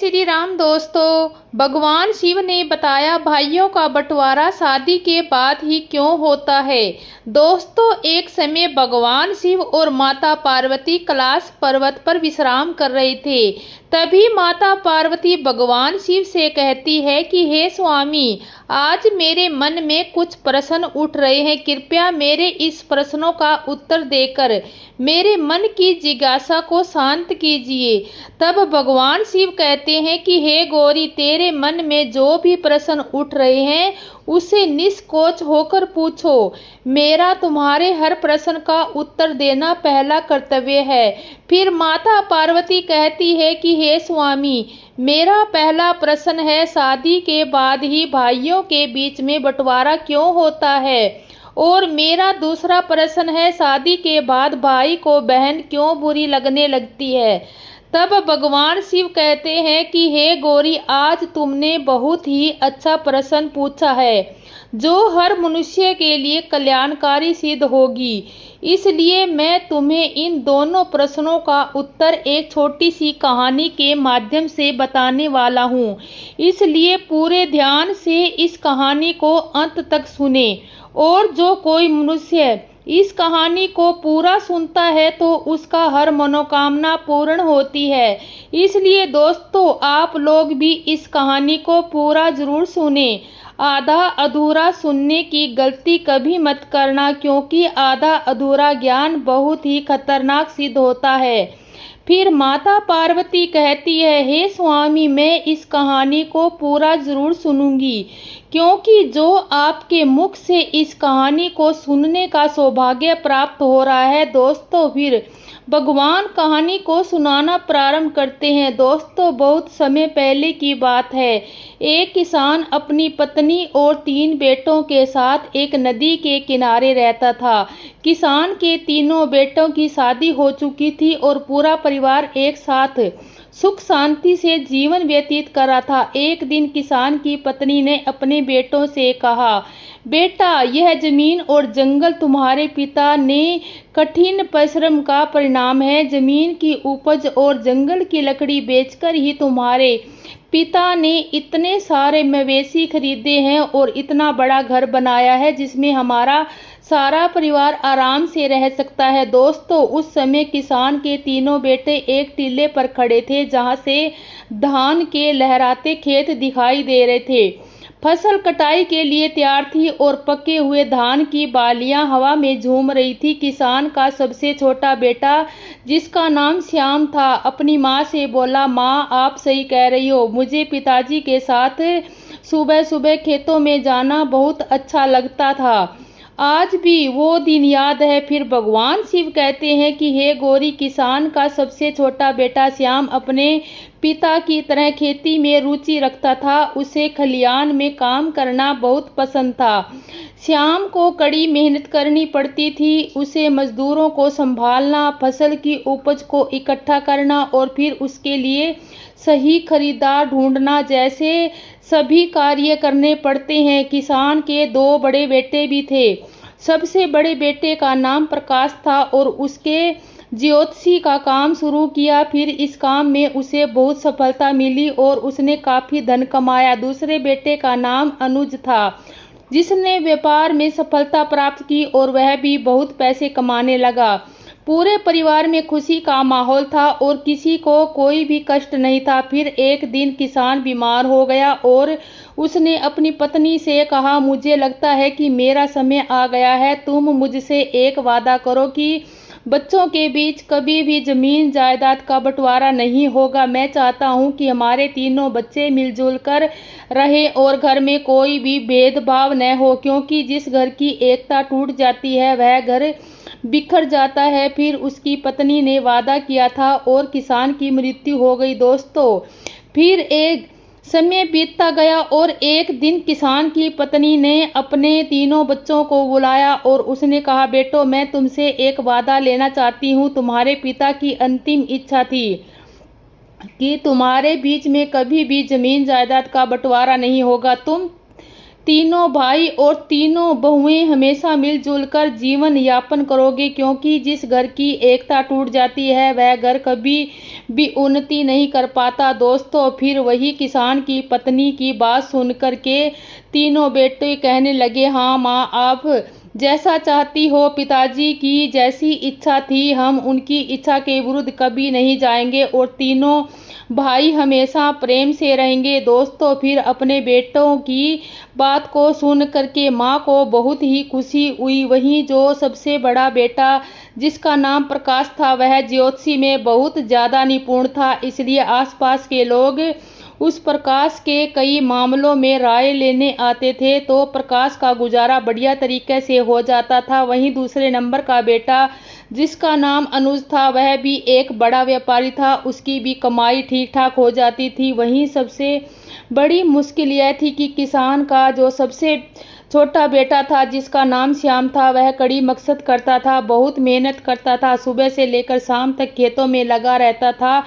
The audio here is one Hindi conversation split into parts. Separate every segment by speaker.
Speaker 1: श्री राम दोस्तों, भगवान शिव ने बताया भाइयों का बंटवारा शादी के बाद ही क्यों होता है। दोस्तों, एक समय भगवान शिव और माता पार्वती कैलाश पर्वत पर विश्राम कर रहे थे। तभी माता पार्वती भगवान शिव से कहती है कि हे स्वामी, आज मेरे मन में कुछ प्रश्न उठ रहे हैं, कृपया मेरे इस प्रश्नों का उत्तर देकर मेरे मन की जिज्ञासा को शांत कीजिए। तब भगवान शिव कहते हैं कि हे गौरी, तेरे मन में जो भी प्रश्न उठ रहे हैं उसे निष्कोच होकर पूछो। मेरा तुम्हारे हर प्रश्न का उत्तर देना पहला कर्तव्य है। फिर माता पार्वती कहती है कि हे स्वामी, मेरा पहला प्रश्न है, शादी के बाद ही भाइयों के बीच में बंटवारा क्यों होता है। और मेरा दूसरा प्रश्न है, शादी के बाद भाई को बहन क्यों बुरी लगने लगती है। तब भगवान शिव कहते हैं कि हे गौरी, आज तुमने बहुत ही अच्छा प्रश्न पूछा है जो हर मनुष्य के लिए कल्याणकारी सिद्ध होगी। इसलिए मैं तुम्हें इन दोनों प्रश्नों का उत्तर एक छोटी सी कहानी के माध्यम से बताने वाला हूँ। इसलिए पूरे ध्यान से इस कहानी को अंत तक सुने। और जो कोई मनुष्य इस कहानी को पूरा सुनता है तो उसका हर मनोकामना पूर्ण होती है। इसलिए दोस्तों, आप लोग भी इस कहानी को पूरा जरूर सुने। आधा अधूरा सुनने की गलती कभी मत करना, क्योंकि आधा अधूरा ज्ञान बहुत ही खतरनाक सिद्ध होता है। फिर माता पार्वती कहती है, हे स्वामी, मैं इस कहानी को पूरा जरूर सुनूंगी, क्योंकि जो आपके मुख से इस कहानी को सुनने का सौभाग्य प्राप्त हो रहा है। दोस्तों, फिर भगवान कहानी को सुनाना प्रारंभ करते हैं। दोस्तों, बहुत समय पहले की बात है। एक किसान अपनी पत्नी और 3 बेटों के साथ एक नदी के किनारे रहता था। किसान के तीनों बेटों की शादी हो चुकी थी और पूरा परिवार एक साथ सुख शांति से जीवन व्यतीत कर रहा था। एक दिन किसान की पत्नी ने अपने बेटों से कहा, बेटा, यह जमीन और जंगल तुम्हारे पिता ने कठिन परिश्रम का परिणाम है। जमीन की उपज और जंगल की लकड़ी बेचकर ही तुम्हारे पिता ने इतने सारे मवेशी खरीदे हैं और इतना बड़ा घर बनाया है जिसमें हमारा सारा परिवार आराम से रह सकता है। दोस्तों, उस समय किसान के तीनों बेटे एक टीले पर खड़े थे जहां से धान के लहराते खेत दिखाई दे रहे थे। फसल कटाई के लिए तैयार थी और पके हुए धान की बालियां हवा में झूम रही थी। किसान का सबसे छोटा बेटा, जिसका नाम श्याम था, अपनी माँ से बोला, माँ, आप सही कह रही हो, मुझे पिताजी के साथ सुबह सुबह खेतों में जाना बहुत अच्छा लगता था। आज भी वो दिन याद है। फिर भगवान शिव कहते हैं कि हे गौरी, किसान का सबसे छोटा बेटा श्याम अपने पिता की तरह खेती में रुचि रखता था। उसे खलियान में काम करना बहुत पसंद था। श्याम को कड़ी मेहनत करनी पड़ती थी। उसे मजदूरों को संभालना, फसल की उपज को इकट्ठा करना और फिर उसके लिए सही खरीदार ढूंढना जैसे सभी कार्य करने पड़ते हैं। किसान के 2 बड़े बेटे भी थे। सबसे बड़े बेटे का नाम प्रकाश था और उसके ज्योतिषी का काम शुरू किया। फिर इस काम में उसे बहुत सफलता मिली और उसने काफी धन कमाया। दूसरे बेटे का नाम अनुज था, जिसने व्यापार में सफलता प्राप्त की और वह भी बहुत पैसे कमाने लगा। पूरे परिवार में खुशी का माहौल था और किसी को कोई भी कष्ट नहीं था। फिर एक दिन किसान बीमार हो गया और उसने अपनी पत्नी से कहा, मुझे लगता है कि मेरा समय आ गया है। तुम मुझसे एक वादा करो कि बच्चों के बीच कभी भी जमीन जायदाद का बंटवारा नहीं होगा। मैं चाहता हूँ कि हमारे तीनों बच्चे मिलजुल कर रहें और घर में कोई भी भेदभाव न हो, क्योंकि जिस घर की एकता टूट जाती है वह घर बिखर जाता है। फिर उसकी पत्नी ने वादा किया था और किसान की मृत्यु हो गई। दोस्तों, फिर एक समय बीतता गया और एक दिन किसान की पत्नी ने अपने तीनों बच्चों को बुलाया और उसने कहा, बेटो, मैं तुमसे एक वादा लेना चाहती हूँ। तुम्हारे पिता की अंतिम इच्छा थी कि तुम्हारे बीच में कभी भी जमीन जायदाद का बंटवारा नहीं होगा। तुम तीनों भाई और तीनों बहुएं हमेशा मिलजुल कर जीवन यापन करोगे, क्योंकि जिस घर की एकता टूट जाती है वह घर कभी भी उन्नति नहीं कर पाता। दोस्तों, फिर वही किसान की पत्नी की बात सुनकर के तीनों बेटे कहने लगे, हाँ माँ, आप जैसा चाहती हो, पिताजी की जैसी इच्छा थी, हम उनकी इच्छा के विरुद्ध कभी नहीं जाएंगे और तीनों भाई हमेशा प्रेम से रहेंगे। दोस्तों, फिर अपने बेटों की बात को सुन करके माँ को बहुत ही खुशी हुई। वहीं जो सबसे बड़ा बेटा, जिसका नाम प्रकाश था, वह ज्योतिषी में बहुत ज़्यादा निपुण था, इसलिए आसपास के लोग उस प्रकाश के कई मामलों में राय लेने आते थे, तो प्रकाश का गुजारा बढ़िया तरीके से हो जाता था। वहीं दूसरे नंबर का बेटा, जिसका नाम अनुज था, वह भी एक बड़ा व्यापारी था, उसकी भी कमाई ठीक ठाक हो जाती थी। वहीं सबसे बड़ी मुश्किल यह थी कि किसान का जो सबसे छोटा बेटा था, जिसका नाम श्याम था, वह कड़ी मकसद करता था, बहुत मेहनत करता था, सुबह से लेकर शाम तक खेतों में लगा रहता था,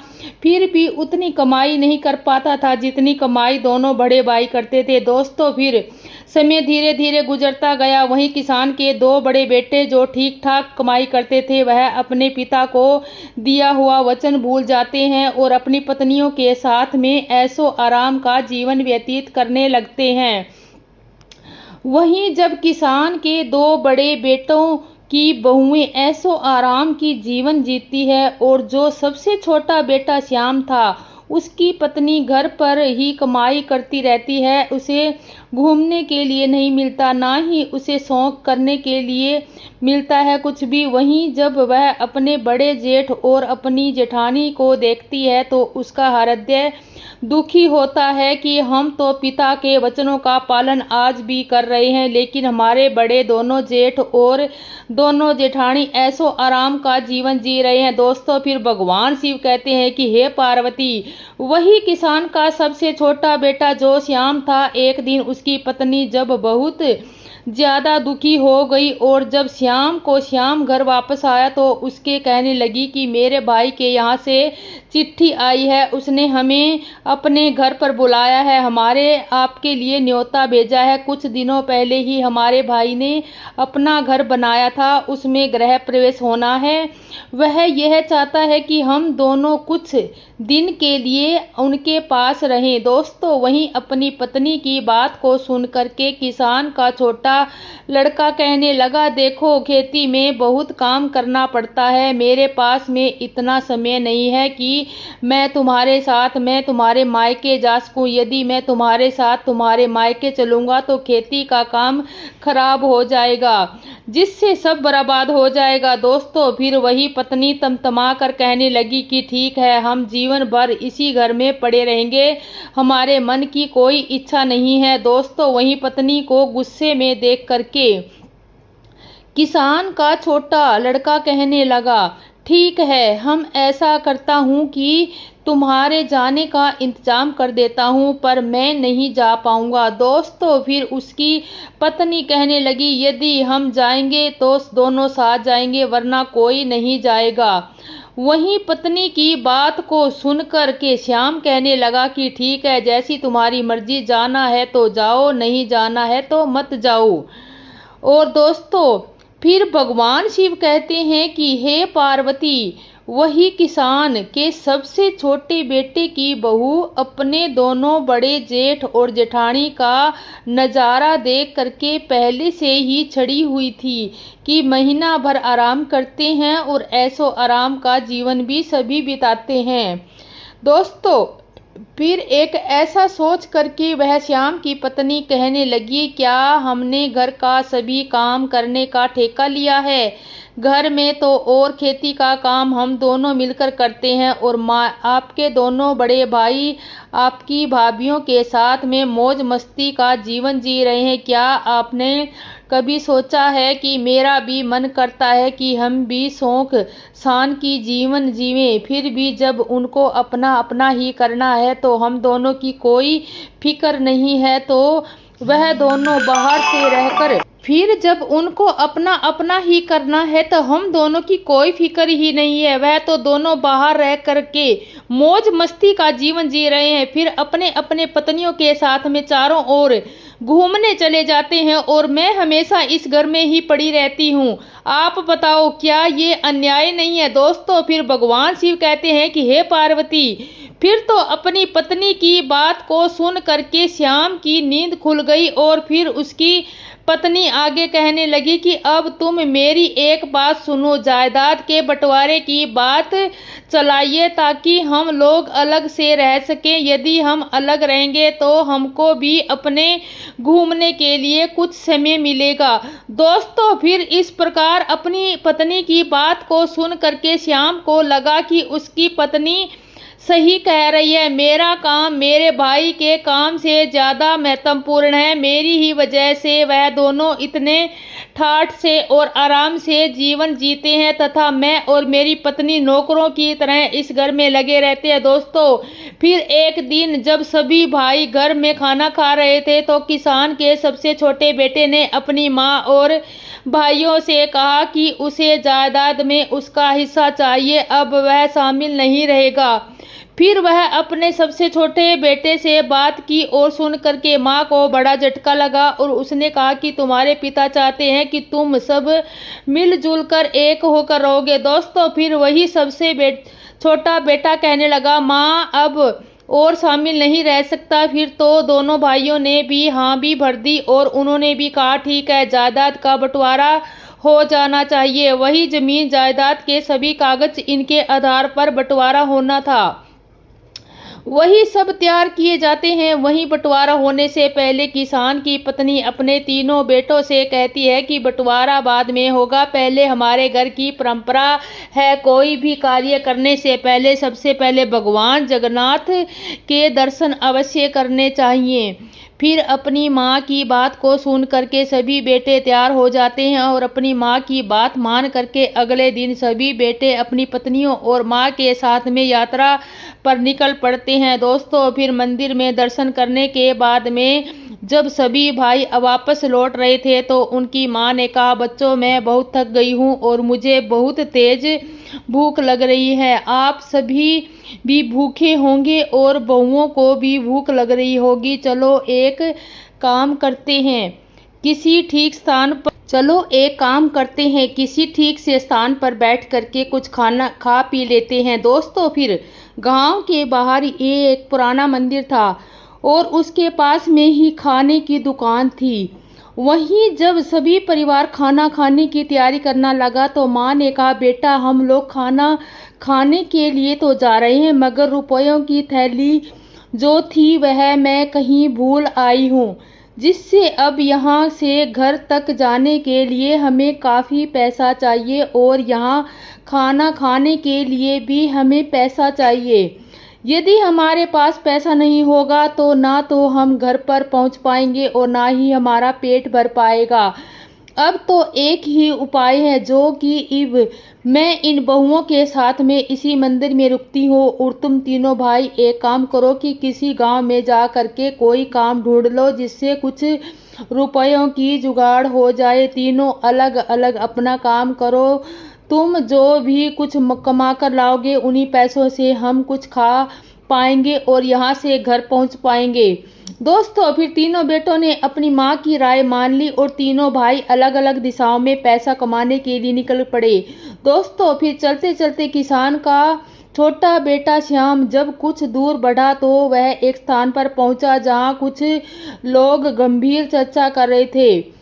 Speaker 1: फिर भी उतनी कमाई नहीं कर पाता था जितनी कमाई दोनों बड़े भाई करते थे। दोस्तों, फिर समय धीरे धीरे गुजरता गया। वहीं किसान के दो बड़े बेटे जो ठीक ठाक कमाई करते थे, वह अपने पिता को दिया हुआ वचन भूल जाते हैं और अपनी पत्नियों के साथ में ऐशो आराम का जीवन व्यतीत करने लगते हैं। वहीं जब किसान के दो बड़े बेटों की बहुएं ऐशो आराम की जीवन जीती है और जो सबसे छोटा बेटा श्याम था, उसकी पत्नी घर पर ही कमाई करती रहती है, उसे घूमने के लिए नहीं मिलता, ना ही उसे शौक करने के लिए मिलता है कुछ भी। वहीं जब वह अपने बड़े जेठ और अपनी जेठानी को देखती है तो उसका हृदय दुखी होता है कि हम तो पिता के वचनों का पालन आज भी कर रहे हैं, लेकिन हमारे बड़े दोनों जेठ और दोनों जेठानी ऐशो आराम का जीवन जी रहे हैं। दोस्तों, फिर भगवान शिव कहते हैं कि हे पार्वती, वही किसान का सबसे छोटा बेटा जो श्याम था, एक दिन उसकी पत्नी जब बहुत ज्यादा दुखी हो गई और जब श्याम को श्याम घर वापस आया तो उसके कहने लगी कि मेरे भाई के यहाँ से चिट्ठी आई है, उसने हमें अपने घर पर बुलाया है, हमारे आपके लिए न्योता भेजा है। कुछ दिनों पहले ही हमारे भाई ने अपना घर बनाया था, उसमें गृह प्रवेश होना है, वह यह चाहता है कि हम दोनों कुछ दिन के लिए उनके पास रहें। दोस्तों, वहीं अपनी पत्नी की बात को सुन करके किसान का छोटा लड़का कहने लगा, देखो, खेती में बहुत काम करना पड़ता है, मेरे पास में इतना समय नहीं है कि मैं तुम्हारे मायके जा सकूं। यदि मैं तुम्हारे साथ तुम्हारे मायके चलूंगा तो खेती का काम खराब हो जाएगा, जिससे सब बर्बाद हो जाएगा। दोस्तों, फिर वही पत्नी तमतमा कर कहने लगी कि ठीक है, हम जीवन भर इसी घर में पड़े रहेंगे, हमारे मन की कोई इच्छा नहीं है। दोस्तों, वही पत्नी को गुस्से में देख करके किसान का छोटा लड़का कहने लगा, ठीक है, हम ऐसा करता हूँ कि तुम्हारे जाने का इंतजाम कर देता हूँ, पर मैं नहीं जा पाऊंगा। दोस्तों, फिर उसकी पत्नी कहने लगी, यदि हम जाएंगे तो दोनों साथ जाएंगे, वरना कोई नहीं जाएगा। वहीं पत्नी की बात को सुनकर के श्याम कहने लगा कि ठीक है, जैसी तुम्हारी मर्जी, जाना है तो जाओ, नहीं जाना है तो मत जाओ। और दोस्तों, फिर भगवान शिव कहते हैं कि हे पार्वती, वही किसान के सबसे छोटे बेटे की बहू अपने दोनों बड़े जेठ और जेठानी का नज़ारा देख करके पहले से ही छड़ी हुई थी कि महीना भर आराम करते हैं और ऐशो आराम का जीवन भी सभी बिताते हैं। दोस्तों, फिर एक ऐसा सोच करके वह श्याम की पत्नी कहने लगी, क्या हमने घर का सभी काम करने का ठेका लिया है? घर में तो और खेती का काम हम दोनों मिलकर करते हैं और आपके दोनों बड़े भाई आपकी भाभीियों के साथ में मौज मस्ती का जीवन जी रहे हैं। क्या आपने कभी सोचा है कि मेरा भी मन करता है कि हम भी शौक शान की जीवन जीवें, फिर भी जब उनको अपना अपना ही करना है तो हम दोनों की कोई फिक्र नहीं है, तो वह दोनों बाहर से रहकर, फिर जब उनको अपना अपना ही करना है तो हम दोनों की कोई फिक्र ही नहीं है, वह तो दोनों बाहर रह करके मौज मस्ती का जीवन जी रहे हैं, फिर अपने अपने पत्नियों के साथ में चारों ओर घूमने चले जाते हैं और मैं हमेशा इस घर में ही पड़ी रहती हूँ। आप बताओ क्या ये अन्याय नहीं है? दोस्तों फिर भगवान शिव कहते हैं कि हे पार्वती। फिर तो अपनी पत्नी की बात को सुन करके श्याम की नींद खुल गई और फिर उसकी पत्नी आगे कहने लगी कि अब तुम मेरी एक बात सुनो, जायदाद के बंटवारे की बात चलाइए ताकि हम लोग अलग से रह सकें। यदि हम अलग रहेंगे तो हमको भी अपने घूमने के लिए कुछ समय मिलेगा। दोस्तों फिर इस प्रकार अपनी पत्नी की बात को सुन करके श्याम को लगा कि उसकी पत्नी सही कह रही है। मेरा काम मेरे भाई के काम से ज्यादा महत्वपूर्ण है। मेरी ही वजह से वह दोनों इतने ठाठ से और आराम से जीवन जीते हैं तथा मैं और मेरी पत्नी नौकरों की तरह इस घर में लगे रहते हैं। दोस्तों फिर एक दिन जब सभी भाई घर में खाना खा रहे थे तो किसान के सबसे छोटे बेटे ने अपनी माँ और भाइयों से कहा कि उसे जायदाद में उसका हिस्सा चाहिए, अब वह शामिल नहीं रहेगा। फिर वह अपने सबसे छोटे बेटे से बात की और सुन करके माँ को बड़ा झटका लगा और उसने कहा कि तुम्हारे पिता चाहते हैं कि तुम सब मिलजुल कर एक होकर रहोगे। दोस्तों फिर वही सबसे छोटा बेटा कहने लगा, माँ अब और शामिल नहीं रह सकता। फिर तो दोनों भाइयों ने भी हाँ भी भर दी और उन्होंने भी कहा ठीक है, जायदाद का बंटवारा हो जाना चाहिए। वही जमीन जायदाद के सभी कागज इनके आधार पर बंटवारा होना था। वही सब तैयार किए जाते हैं। वहीं बंटवारा होने से पहले किसान की पत्नी अपने तीनों बेटों से कहती है कि बंटवारा बाद में होगा, पहले हमारे घर की परंपरा है कोई भी कार्य करने से पहले सबसे पहले भगवान जगन्नाथ के दर्शन अवश्य करने चाहिए। फिर अपनी माँ की बात को सुन करके सभी बेटे तैयार हो जाते हैं और अपनी माँ की बात मान करके अगले दिन सभी बेटे अपनी पत्नियों और माँ के साथ में यात्रा पर निकल पड़ते हैं। दोस्तों फिर मंदिर में दर्शन करने के बाद में जब सभी भाई वापस लौट रहे थे तो उनकी माँ ने कहा, बच्चों मैं बहुत थक गई हूँ और मुझे बहुत तेज भूख लग रही है। आप सभी भी भूखे होंगे और बहुओं को भी भूख लग रही होगी। चलो एक काम करते हैं, किसी ठीक से स्थान पर बैठ करके कुछ खाना खा पी लेते हैं। दोस्तों फिर गांव के बाहर एक पुराना मंदिर था और उसके पास में ही खाने की दुकान थी। वहीं जब सभी परिवार खाना खाने की तैयारी करना लगा तो माँ ने कहा, बेटा हम लोग खाना खाने के लिए तो जा रहे हैं मगर रुपयों की थैली जो थी वह मैं कहीं भूल आई हूँ, जिससे अब यहाँ से घर तक जाने के लिए हमें काफ़ी पैसा चाहिए और यहाँ खाना खाने के लिए भी हमें पैसा चाहिए। यदि हमारे पास पैसा नहीं होगा तो ना तो हम घर पर पहुंच पाएंगे और ना ही हमारा पेट भर पाएगा। अब तो एक ही उपाय है जो कि मैं इन बहुओं के साथ में इसी मंदिर में रुकती हूँ और तुम तीनों भाई एक काम करो कि किसी गांव में जा करके कोई काम ढूंढ लो जिससे कुछ रुपयों की जुगाड़ हो जाए। तीनों अलग अलग अपना काम करो, तुम जो भी कुछ कमा कर लाओगे उन्हीं पैसों से हम कुछ खा पाएंगे और यहाँ से घर पहुँच पाएंगे। दोस्तों फिर तीनों बेटों ने अपनी माँ की राय मान ली और तीनों भाई अलग अलग दिशाओं में पैसा कमाने के लिए निकल पड़े। दोस्तों फिर चलते चलते किसान का छोटा बेटा श्याम जब कुछ दूर बढ़ा तो वह एक स्थान पर पहुंचा जहां कुछ लोग गंभीर चर्चा कर रहे थे।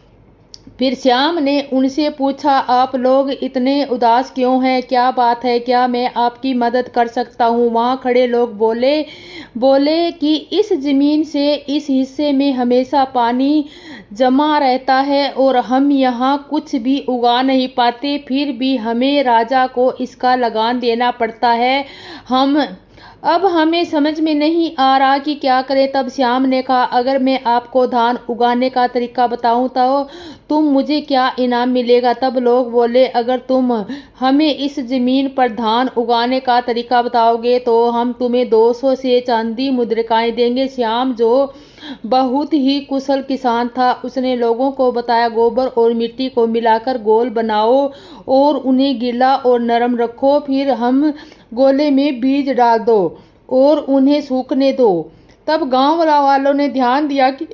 Speaker 1: फिर श्याम ने उनसे पूछा, आप लोग इतने उदास क्यों हैं, क्या बात है, क्या मैं आपकी मदद कर सकता हूँ? वहाँ खड़े लोग बोले कि इस जमीन से इस हिस्से में हमेशा पानी जमा रहता है और हम यहाँ कुछ भी उगा नहीं पाते, फिर भी हमें राजा को इसका लगान देना पड़ता है। अब हमें समझ में नहीं आ रहा कि क्या करें। तब श्याम ने कहा, अगर मैं आपको धान उगाने का तरीका बताऊं तो तुम मुझे क्या इनाम मिलेगा? तब लोग बोले, अगर तुम हमें इस जमीन पर धान उगाने का तरीका बताओगे तो हम तुम्हें 200 से चांदी मुद्रिकाएं देंगे। श्याम जो बहुत ही कुशल किसान था उसने लोगों को बताया, गोबर और मिट्टी को मिलाकर गोल बनाओ और उन्हें गीला और नरम रखो, फिर हम गोले में बीज डाल दो और उन्हें सूखने दो। तब गांव वालों ने ध्यान दिया कि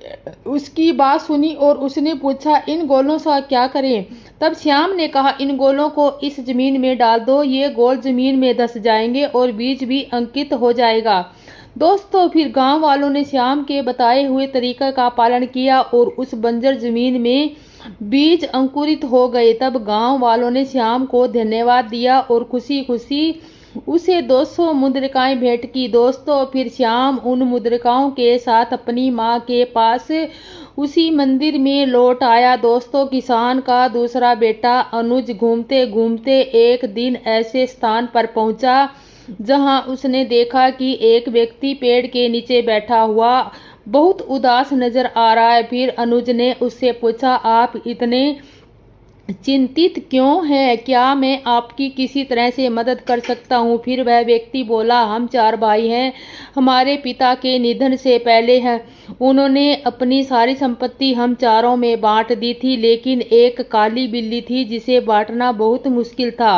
Speaker 1: उसकी बात सुनी और उसने पूछा, इन गोलों से क्या करें? तब श्याम ने कहा, इन गोलों को इस जमीन में डाल दो, ये गोल जमीन में धंस जाएंगे और बीज भी अंकित हो जाएगा। दोस्तों, फिर गांव वालों ने श्याम के बताए हुए तरीके का पालन किया और उस बंजर जमीन में बीज अंकुरित हो गए। तब गांव वालों ने श्याम को धन्यवाद दिया और खुशी खुशी उसे 200 मुद्रिकाएं भेंट की। दोस्तों, फिर श्याम उन मुद्रिकाओं के साथ अपनी माँ के पास उसी मंदिर में लौट आया। दोस्तों, किसान का दूसरा बेटा अनुज घूमते घूमते एक दिन ऐसे स्थान पर पहुंचा जहां उसने देखा कि एक व्यक्ति पेड़ के नीचे बैठा हुआ बहुत उदास नजर आ रहा है। फिर अनुज ने उससे पूछा, आप इतने चिंतित क्यों हैं? क्या मैं आपकी किसी तरह से मदद कर सकता हूँ? फिर वह व्यक्ति बोला, हम 4 भाई हैं। हमारे पिता के निधन से पहले उन्होंने अपनी सारी संपत्ति हम चारों में बांट दी थी, लेकिन एक काली बिल्ली थी जिसे बांटना बहुत मुश्किल था।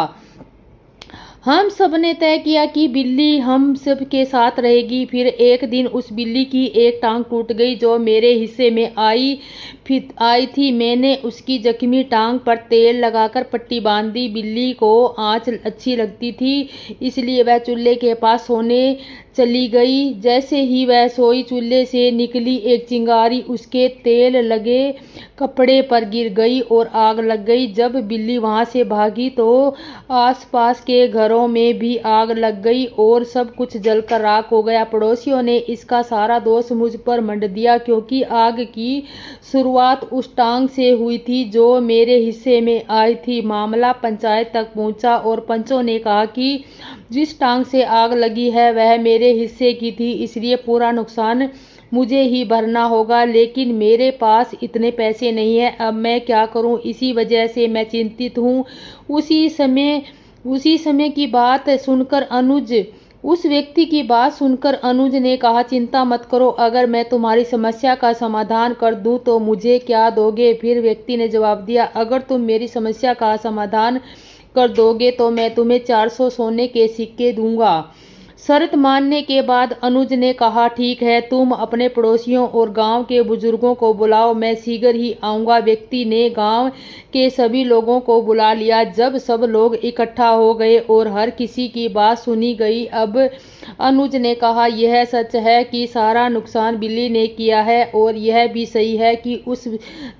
Speaker 1: हम सब ने तय किया कि बिल्ली हम सब के साथ रहेगी। फिर एक दिन उस बिल्ली की एक टांग टूट गई जो मेरे हिस्से में आई थी। मैंने उसकी जख्मी टांग पर तेल लगाकर पट्टी बांध दी। बिल्ली को आंच अच्छी लगती थी, इसलिए वह चूल्हे के पास सोने चली गई। जैसे ही वह सोई, चूल्हे से निकली एक चिंगारी उसके तेल लगे कपड़े पर गिर गई और आग लग गई। जब बिल्ली वहां से भागी तो आसपास के घरों में भी आग लग गई और सब कुछ जलकर राख हो गया। पड़ोसियों ने इसका सारा दोष मुझ पर मंड दिया, क्योंकि आग की शुरुआत उस टांग से हुई थी जो मेरे हिस्से में आई थी। मामला पंचायत तक पहुंचा और पंचों ने कहा कि जिस टांग से आग लगी है वह मेरे हिस्से की थी, इसलिए पूरा नुकसान मुझे ही भरना होगा। लेकिन मेरे पास इतने पैसे नहीं है, अब मैं क्या करूं? इसी वजह से मैं चिंतित हूं। उसी समय की बात सुनकर उस व्यक्ति की बात सुनकर अनुज ने कहा, चिंता मत करो, अगर मैं तुम्हारी समस्या का समाधान कर दूं तो मुझे क्या दोगे? फिर व्यक्ति ने जवाब दिया, अगर तुम मेरी समस्या का समाधान कर दोगे तो मैं तुम्हें 400 सोने के सिक्के दूंगा। शर्त मानने के बाद अनुज ने कहा, ठीक है, तुम अपने पड़ोसियों और गांव के बुजुर्गों को बुलाओ, मैं शीघ्र ही आऊंगा। व्यक्ति ने गांव के सभी लोगों को बुला लिया। जब सब लोग इकट्ठा हो गए और हर किसी की बात सुनी गई, अब अनुज ने कहा, यह सच है कि सारा नुकसान बिल्ली ने किया है और यह भी सही है कि उस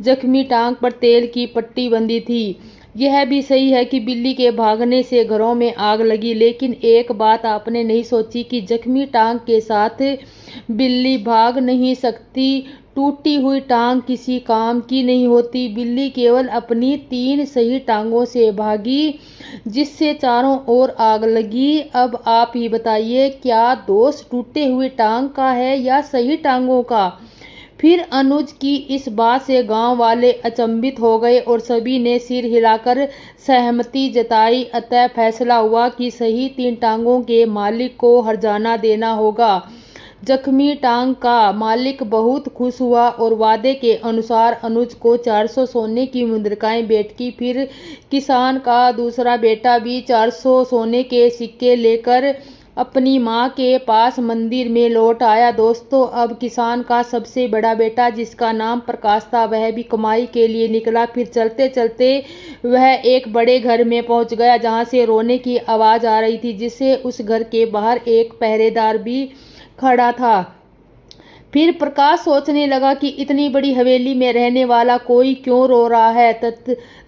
Speaker 1: जख्मी टांग पर तेल की पट्टी बंधी थी। यह भी सही है कि बिल्ली के भागने से घरों में आग लगी। लेकिन एक बात आपने नहीं सोची कि जख्मी टांग के साथ बिल्ली भाग नहीं सकती। टूटी हुई टांग किसी काम की नहीं होती। बिल्ली केवल अपनी 3 सही टांगों से भागी, जिससे चारों ओर आग लगी। अब आप ही बताइए, क्या दोष टूटे हुई टांग का है या सही टांगों का? फिर अनुज की इस बात से गांव वाले अचंभित हो गए और सभी ने सिर हिलाकर सहमति जताई। अतः फैसला हुआ कि सही 3 टांगों के मालिक को हर्जाना देना होगा। जख्मी टांग का मालिक बहुत खुश हुआ और वादे के अनुसार अनुज को 400 सोने की मुद्रिकाएं भेंट की। फिर किसान का दूसरा बेटा भी 400 सोने के सिक्के लेकर अपनी माँ के पास मंदिर में लौट आया। दोस्तों, अब किसान का सबसे बड़ा बेटा, जिसका नाम प्रकाश था, वह भी कमाई के लिए निकला। फिर चलते चलते वह एक बड़े घर में पहुंच गया जहां से रोने की आवाज आ रही थी, जिससे उस घर के बाहर एक पहरेदार भी खड़ा था। फिर प्रकाश सोचने लगा कि इतनी बड़ी हवेली में रहने वाला कोई क्यों रो रहा है।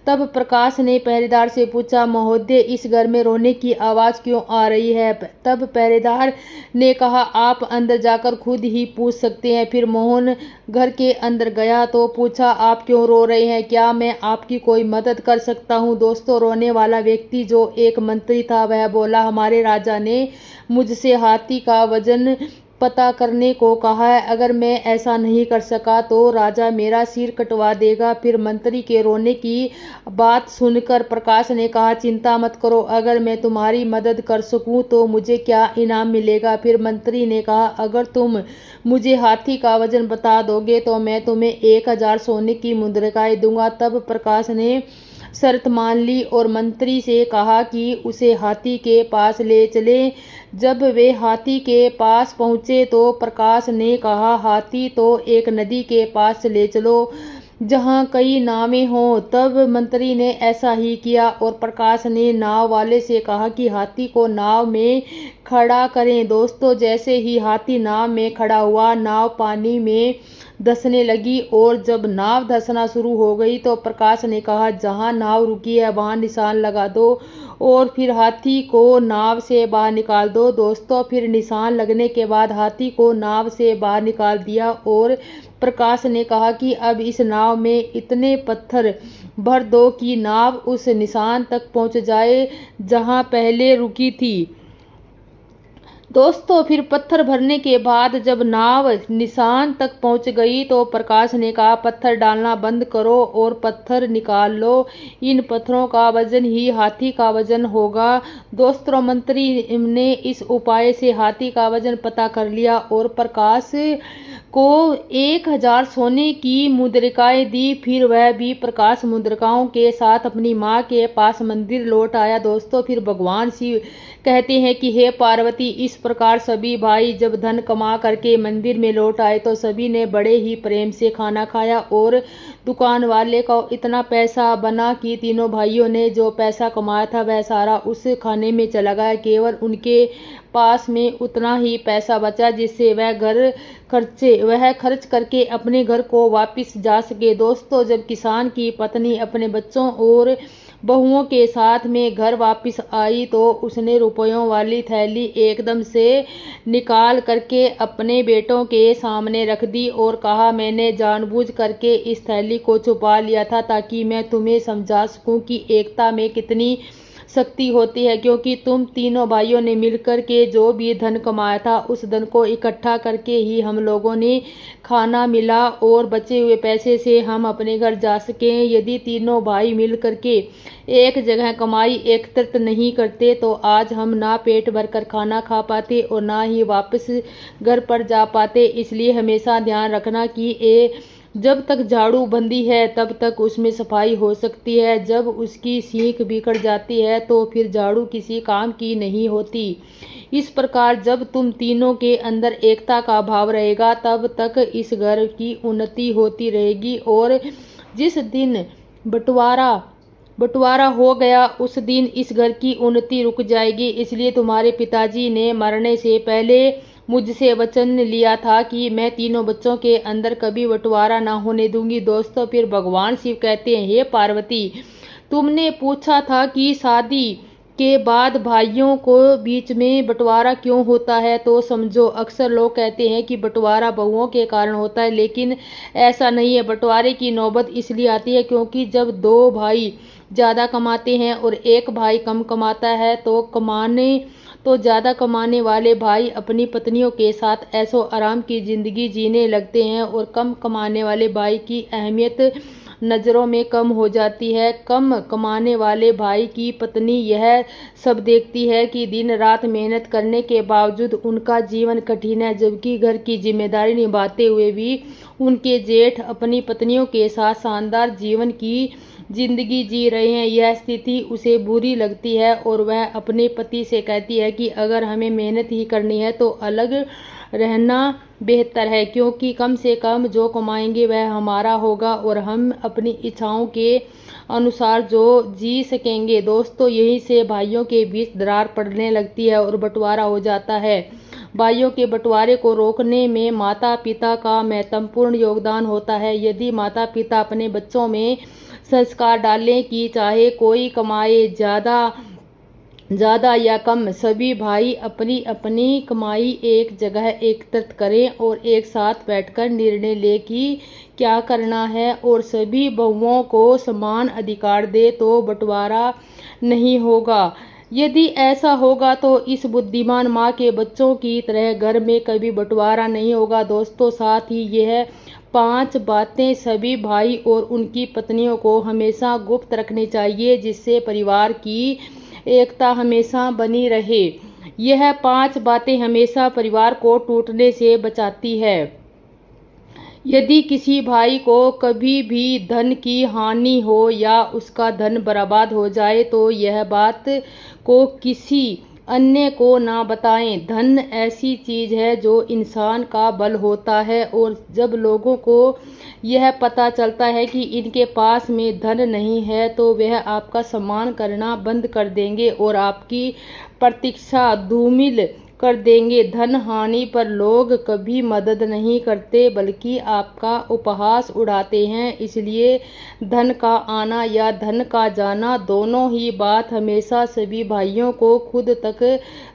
Speaker 1: तब प्रकाश ने पहरेदार से पूछा, महोदय, इस घर में रोने की आवाज क्यों आ रही है? तब पहरेदार ने कहा, आप अंदर जाकर खुद ही पूछ सकते हैं। फिर मोहन घर के अंदर गया तो पूछा, आप क्यों रो रहे हैं? क्या मैं आपकी कोई मदद कर सकता हूँ? दोस्तों, रोने वाला व्यक्ति, जो एक मंत्री था, वह बोला, हमारे राजा ने मुझसे हाथी का वजन पता करने को कहा है। अगर मैं ऐसा नहीं कर सका तो राजा मेरा सिर कटवा देगा। फिर मंत्री के रोने की बात सुनकर प्रकाश ने कहा, चिंता मत करो, अगर मैं तुम्हारी मदद कर सकूं तो मुझे क्या इनाम मिलेगा? फिर मंत्री ने कहा, अगर तुम मुझे हाथी का वजन बता दोगे तो मैं तुम्हें 1000 सोने की मुद्रिकाएं दूंगा। तब प्रकाश ने शर्त मान ली और मंत्री से कहा कि उसे हाथी के पास ले चले। जब वे हाथी के पास पहुंचे तो प्रकाश ने कहा, हाथी तो एक नदी के पास ले चलो जहां कई नावें हों। तब मंत्री ने ऐसा ही किया और प्रकाश ने नाव वाले से कहा कि हाथी को नाव में खड़ा करें। दोस्तों, जैसे ही हाथी नाव में खड़ा हुआ, नाव पानी में धंसने लगी और जब नाव धंसना शुरू हो गई तो प्रकाश ने कहा, जहां नाव रुकी है वहां निशान लगा दो और फिर हाथी को नाव से बाहर निकाल दो। दोस्तों, फिर निशान लगने के बाद हाथी को नाव से बाहर निकाल दिया और प्रकाश ने कहा कि अब इस नाव में इतने पत्थर भर दो कि नाव उस निशान तक पहुंच जाए जहां पहले रुकी थी। दोस्तों, फिर पत्थर भरने के बाद जब नाव निशान तक पहुंच गई तो प्रकाश ने कहा, पत्थर डालना बंद करो और पत्थर निकाल लो। इन पत्थरों का वजन ही हाथी का वजन होगा। दोस्तों, मंत्री ने इस उपाय से हाथी का वजन पता कर लिया और प्रकाश को 1000 सोने की मुद्रिकाएं दी। फिर वह भी प्रकाश मुद्रिकाओं के साथ अपनी माँ के पास मंदिर लौट आया। दोस्तों, फिर भगवान शिव कहते हैं कि हे पार्वती, इस प्रकार सभी भाई जब धन कमा करके मंदिर में लौट आए तो सभी ने बड़े ही प्रेम से खाना खाया और दुकान वाले को इतना पैसा बना कि तीनों भाइयों ने जो पैसा कमाया था वह सारा उस खाने में चला गया। केवल उनके पास में उतना ही पैसा बचा जिससे वह खर्च करके अपने घर को वापस जा सके। दोस्तों, जब किसान की पत्नी अपने बच्चों और बहुओं के साथ में घर वापस आई तो उसने रुपयों वाली थैली एकदम से निकाल करके अपने बेटों के सामने रख दी और कहा, मैंने जानबूझ करके इस थैली को छुपा लिया था ताकि मैं तुम्हें समझा सकूं कि एकता में कितनी शक्ति होती है, क्योंकि तुम तीनों भाइयों ने मिलकर के जो भी धन कमाया था उस धन को इकट्ठा करके ही हम लोगों ने खाना मिला और बचे हुए पैसे से हम अपने घर जा सके। यदि तीनों भाई मिल करके एक जगह कमाई एकत्रित नहीं करते तो आज हम ना पेट भरकर खाना खा पाते और ना ही वापस घर पर जा पाते। इसलिए हमेशा ध्यान रखना कि जब तक झाड़ू बंदी है तब तक उसमें सफाई हो सकती है, जब उसकी सींख बिखर जाती है तो फिर झाड़ू किसी काम की नहीं होती। इस प्रकार जब तुम तीनों के अंदर एकता का भाव रहेगा तब तक इस घर की उन्नति होती रहेगी और जिस दिन बंटवारा हो गया उस दिन इस घर की उन्नति रुक जाएगी। इसलिए तुम्हारे पिताजी ने मरने से पहले मुझसे वचन लिया था कि मैं तीनों बच्चों के अंदर कभी बंटवारा ना होने दूंगी। दोस्तों, फिर भगवान शिव कहते हैं, हे पार्वती, तुमने पूछा था कि शादी के बाद भाइयों को बीच में बंटवारा क्यों होता है, तो समझो अक्सर लोग कहते हैं कि बंटवारा बहुओं के कारण होता है, लेकिन ऐसा नहीं है। बंटवारे की नौबत इसलिए आती है क्योंकि जब दो भाई ज़्यादा कमाते हैं और एक भाई कम कमाता है तो ज़्यादा कमाने वाले भाई अपनी पत्नियों के साथ ऐशो आराम की ज़िंदगी जीने लगते हैं और कम कमाने वाले भाई की अहमियत नज़रों में कम हो जाती है। कम कमाने वाले भाई की पत्नी यह सब देखती है कि दिन रात मेहनत करने के बावजूद उनका जीवन कठिन है, जबकि घर की जिम्मेदारी निभाते हुए भी उनके जेठ अपनी पत्नियों के साथ शानदार जीवन की जिंदगी जी रहे हैं। यह स्थिति उसे बुरी लगती है और वह अपने पति से कहती है कि अगर हमें मेहनत ही करनी है तो अलग रहना बेहतर है, क्योंकि कम से कम जो कमाएंगे वह हमारा होगा और हम अपनी इच्छाओं के अनुसार जो जी सकेंगे। दोस्तों, यहीं से भाइयों के बीच दरार पड़ने लगती है और बंटवारा हो जाता है। भाइयों के बंटवारे को रोकने में माता पिता का महत्वपूर्ण योगदान होता है। यदि माता पिता अपने बच्चों में संस्कार डालें कि चाहे कोई कमाए ज़्यादा या कम, सभी भाई अपनी अपनी कमाई एक जगह एकत्रित करें और एक साथ बैठकर निर्णय लें कि क्या करना है और सभी बहुओं को समान अधिकार दे तो बंटवारा नहीं होगा। यदि ऐसा होगा तो इस बुद्धिमान माँ के बच्चों की तरह घर में कभी बंटवारा नहीं होगा। दोस्तों, साथ ही यह 5 बातें सभी भाई और उनकी पत्नियों को हमेशा गुप्त रखनी चाहिए जिससे परिवार की एकता हमेशा बनी रहे। यह 5 बातें हमेशा परिवार को टूटने से बचाती है। यदि किसी भाई को कभी भी धन की हानि हो या उसका धन बर्बाद हो जाए तो यह बात को किसी अन्य को ना बताएं। धन ऐसी चीज है जो इंसान का बल होता है और जब लोगों को यह पता चलता है कि इनके पास में धन नहीं है तो वह आपका सम्मान करना बंद कर देंगे और आपकी प्रतीक्षा धूमिल कर देंगे। धन हानि पर लोग कभी मदद नहीं करते बल्कि आपका उपहास उड़ाते हैं। इसलिए धन का आना या धन का जाना दोनों ही बात हमेशा सभी भाइयों को खुद तक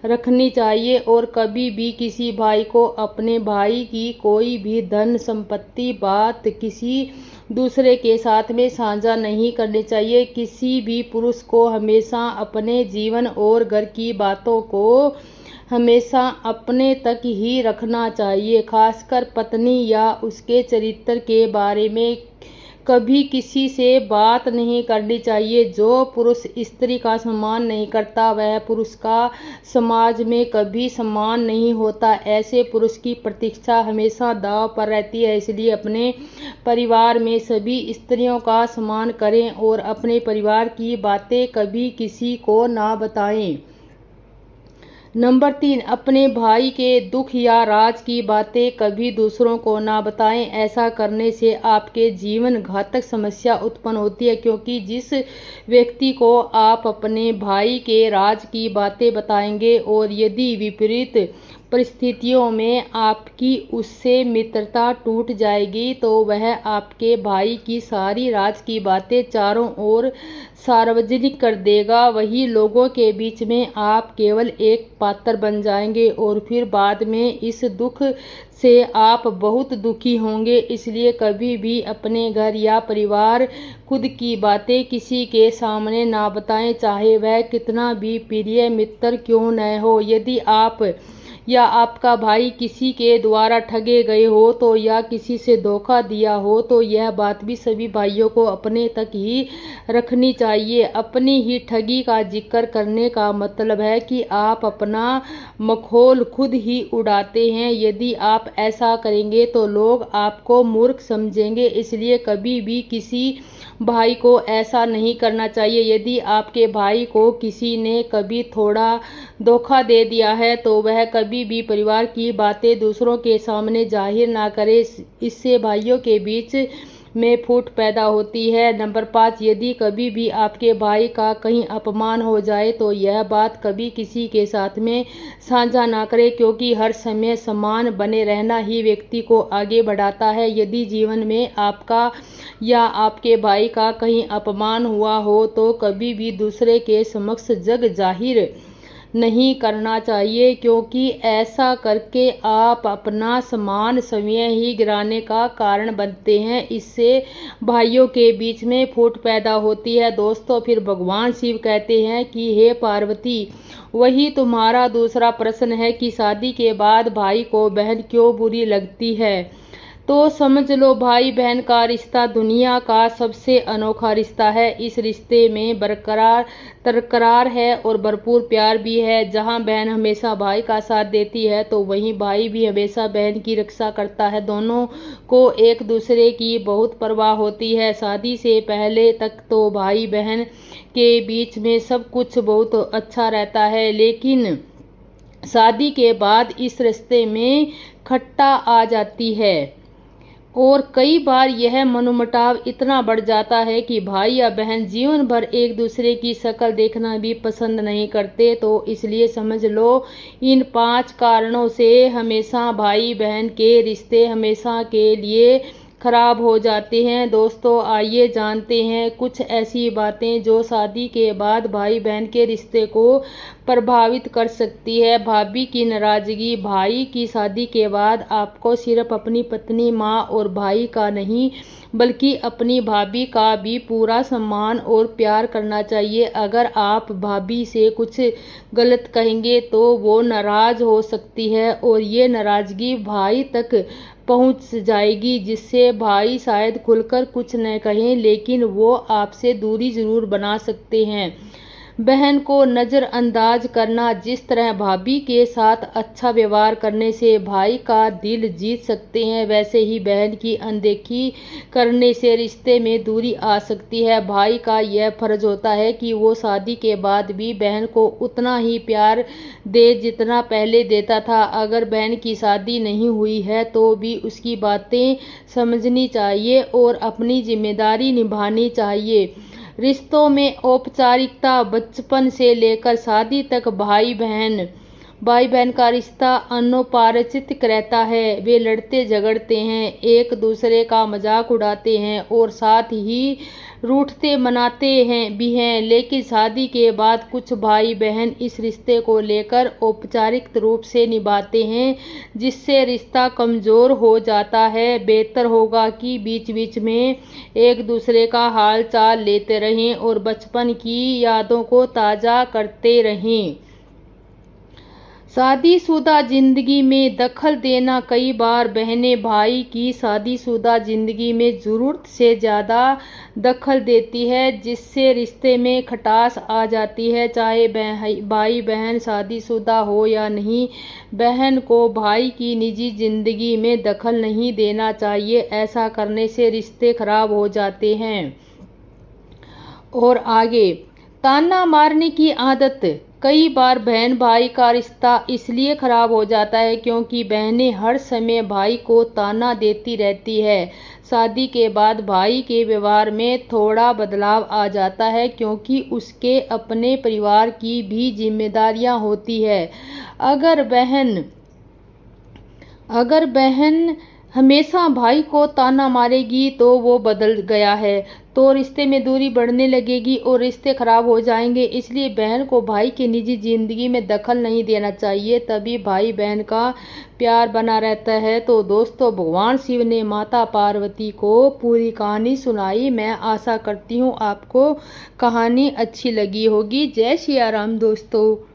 Speaker 1: रखनी चाहिए और कभी भी किसी भाई को अपने भाई की कोई भी धन संपत्ति बात किसी दूसरे के साथ में साझा नहीं करनी चाहिए। किसी भी पुरुष को हमेशा अपने जीवन और घर की बातों को हमेशा अपने तक ही रखना चाहिए। खासकर पत्नी या उसके चरित्र के बारे में कभी किसी से बात नहीं करनी चाहिए। जो पुरुष स्त्री का सम्मान नहीं करता वह पुरुष का समाज में कभी सम्मान नहीं होता। ऐसे पुरुष की प्रतीक्षा हमेशा दांव पर रहती है। इसलिए अपने परिवार में सभी स्त्रियों का सम्मान करें और अपने परिवार की बातें कभी किसी को ना बताएं। नंबर 3, अपने भाई के दुख या राज की बातें कभी दूसरों को ना बताएं। ऐसा करने से आपके जीवन घातक समस्या उत्पन्न होती है, क्योंकि जिस व्यक्ति को आप अपने भाई के राज की बातें बताएंगे और यदि विपरीत परिस्थितियों में आपकी उससे मित्रता टूट जाएगी तो वह आपके भाई की सारी राज की बातें चारों ओर सार्वजनिक कर देगा। वही लोगों के बीच में आप केवल एक पात्र बन जाएंगे और फिर बाद में इस दुख से आप बहुत दुखी होंगे। इसलिए कभी भी अपने घर या परिवार खुद की बातें किसी के सामने ना बताएं, चाहे वह कितना भी प्रिय मित्र क्यों न हो। यदि आप या आपका भाई किसी के द्वारा ठगे गए हो तो या किसी से धोखा दिया हो तो यह बात भी सभी भाइयों को अपने तक ही रखनी चाहिए। अपनी ही ठगी का जिक्र करने का मतलब है कि आप अपना मखौल खुद ही उड़ाते हैं। यदि आप ऐसा करेंगे तो लोग आपको मूर्ख समझेंगे। इसलिए कभी भी किसी भाई को ऐसा नहीं करना चाहिए। यदि आपके भाई को किसी ने कभी थोड़ा धोखा दे दिया है तो वह कभी भी परिवार की बातें दूसरों के सामने जाहिर ना करे। इससे भाइयों के बीच में फूट पैदा होती है। नंबर 5, यदि कभी भी आपके भाई का कहीं अपमान हो जाए तो यह बात कभी किसी के साथ में साझा ना करें, क्योंकि हर समय समान बने रहना ही व्यक्ति को आगे बढ़ाता है। यदि जीवन में आपका या आपके भाई का कहीं अपमान हुआ हो तो कभी भी दूसरे के समक्ष जग जाहिर नहीं करना चाहिए, क्योंकि ऐसा करके आप अपना सम्मान स्वयं ही गिराने का कारण बनते हैं। इससे भाइयों के बीच में फूट पैदा होती है। दोस्तों, फिर भगवान शिव कहते हैं कि हे पार्वती, वही तुम्हारा दूसरा प्रश्न है कि शादी के बाद भाई को बहन क्यों बुरी लगती है। तो समझ लो, भाई बहन का रिश्ता दुनिया का सबसे अनोखा रिश्ता है। इस रिश्ते में तकरार है और भरपूर प्यार भी है। जहां बहन हमेशा भाई का साथ देती है तो वहीं भाई भी हमेशा बहन की रक्षा करता है। दोनों को एक दूसरे की बहुत परवाह होती है। शादी से पहले तक तो भाई बहन के बीच में सब कुछ बहुत अच्छा रहता है, लेकिन शादी के बाद इस रिश्ते में खट्टा आ जाती है और कई बार यह मनमुटाव इतना बढ़ जाता है कि भाई या बहन जीवन भर एक दूसरे की शक्ल देखना भी पसंद नहीं करते। तो इसलिए समझ लो, इन 5 कारणों से हमेशा भाई बहन के रिश्ते हमेशा के लिए खराब हो जाते हैं। दोस्तों, आइए जानते हैं कुछ ऐसी बातें जो शादी के बाद भाई बहन के रिश्ते को प्रभावित कर सकती है। भाभी की नाराजगी। भाई की शादी के बाद आपको सिर्फ अपनी पत्नी, माँ और भाई का नहीं बल्कि अपनी भाभी का भी पूरा सम्मान और प्यार करना चाहिए। अगर आप भाभी से कुछ गलत कहेंगे तो वो नाराज हो सकती है और ये नाराजगी भाई तक पहुंच जाएगी, जिससे भाई शायद खुलकर कुछ न कहें लेकिन वो आपसे दूरी जरूर बना सकते हैं। बहन को नज़रअंदाज करना। जिस तरह भाभी के साथ अच्छा व्यवहार करने से भाई का दिल जीत सकते हैं, वैसे ही बहन की अनदेखी करने से रिश्ते में दूरी आ सकती है। भाई का यह फर्ज होता है कि वो शादी के बाद भी बहन को उतना ही प्यार दे जितना पहले देता था। अगर बहन की शादी नहीं हुई है तो भी उसकी बातें समझनी चाहिए और अपनी जिम्मेदारी निभानी चाहिए। रिश्तों में औपचारिकता बचपन से लेकर शादी तक भाई बहन का रिश्ता अनौपचारिक रहता है। वे लड़ते झगड़ते हैं, एक दूसरे का मजाक उड़ाते हैं और साथ ही रूठते मनाते हैं भी हैं। लेकिन शादी के बाद कुछ भाई बहन इस रिश्ते को लेकर औपचारिक रूप से निभाते हैं, जिससे रिश्ता कमजोर हो जाता है। बेहतर होगा कि बीच बीच में एक दूसरे का हाल चाल लेते रहें और बचपन की यादों को ताज़ा करते रहें। शादीशुदा जिंदगी में दखल देना। कई बार बहनें भाई की शादीशुदा जिंदगी में ज़रूरत से ज़्यादा दखल देती है, जिससे रिश्ते में खटास आ जाती है। चाहे भाई बहन शादीशुदा हो या नहीं, बहन को भाई की निजी जिंदगी में दखल नहीं देना चाहिए। ऐसा करने से रिश्ते खराब हो जाते हैं। और आगे, ताना मारने की आदत। कई बार बहन भाई का रिश्ता इसलिए खराब हो जाता है क्योंकि बहनें हर समय भाई को ताना देती रहती है। शादी के बाद भाई के व्यवहार में थोड़ा बदलाव आ जाता है क्योंकि उसके अपने परिवार की भी जिम्मेदारियां होती है। अगर बहन हमेशा भाई को ताना मारेगी तो वो बदल गया है, तो रिश्ते में दूरी बढ़ने लगेगी और रिश्ते खराब हो जाएंगे। इसलिए बहन को भाई की निजी जिंदगी में दखल नहीं देना चाहिए, तभी भाई बहन का प्यार बना रहता है। तो दोस्तों, भगवान शिव ने माता पार्वती को पूरी कहानी सुनाई। मैं आशा करती हूँ आपको कहानी अच्छी लगी होगी। जय सिया राम दोस्तों।